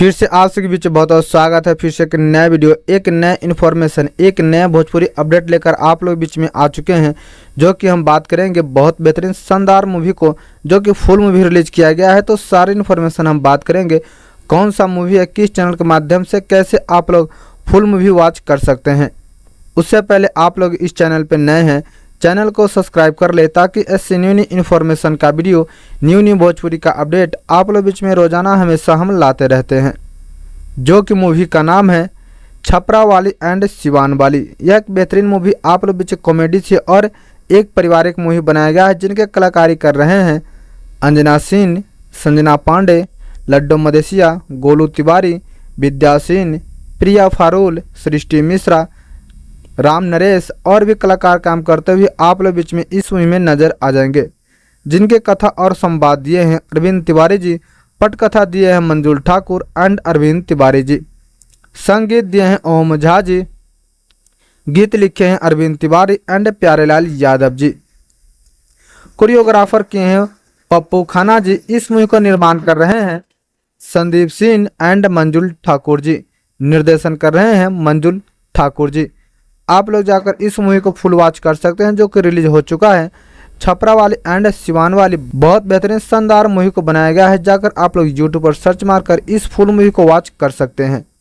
फिर से आप सभी बीच बहुत बहुत स्वागत है। फिर से एक नया वीडियो, एक नया इन्फॉर्मेशन, एक नया भोजपुरी अपडेट लेकर आप लोग बीच में आ चुके हैं, जो कि हम बात करेंगे बहुत बेहतरीन शानदार मूवी को, जो कि फुल मूवी रिलीज किया गया है। तो सारी इन्फॉर्मेशन हम बात करेंगे, कौन सा मूवी है, किस चैनल के माध्यम से कैसे आप लोग फुल मूवी वॉच कर सकते हैं। उससे पहले आप लोग इस चैनल पर नए हैं, चैनल को सब्सक्राइब कर ले ताकि ऐसे न्यू इन्फॉर्मेशन का वीडियो, न्यू भोजपुरी का अपडेट आप लोग बीच में रोजाना हमेशा हम लाते रहते हैं। जो कि मूवी का नाम है छपरा वाली एंड सिवान वाली। यह एक बेहतरीन मूवी आप लोग बीच कॉमेडी से और एक पारिवारिक मूवी बनाया गया है, जिनके कलाकारी कर रहे हैं अंजना सिंह, संजना पांडे, लड्डू मदेसिया, गोलू तिवारी, विद्या सिंह, प्रिया फारूल, सृष्टि मिश्रा, राम नरेश और भी कलाकार काम करते हुए आप लोग बीच में इस मूवी में नजर आ जाएंगे। जिनके कथा और संवाद दिए हैं अरविंद तिवारी जी, पटकथा दिए हैं मंजुल ठाकुर एंड अरविंद तिवारी जी, संगीत दिए हैं ओम झा जी, गीत लिखे हैं अरविंद तिवारी एंड प्यारेलाल यादव जी, कोरियोग्राफर किए हैं पप्पू खाना जी। इस मूवी का निर्माण कर रहे हैं संदीप सिंह एंड मंजुल ठाकुर जी, निर्देशन कर रहे हैं मंजुल ठाकुर जी। आप लोग जाकर इस मूवी को फुल वॉच कर सकते हैं, जो कि रिलीज हो चुका है। छपरा वाली एंड सिवान वाली बहुत बेहतरीन शानदार मूवी को बनाया गया है। जाकर आप लोग यूट्यूब पर सर्च मारकर इस फुल मूवी को वॉच कर सकते हैं।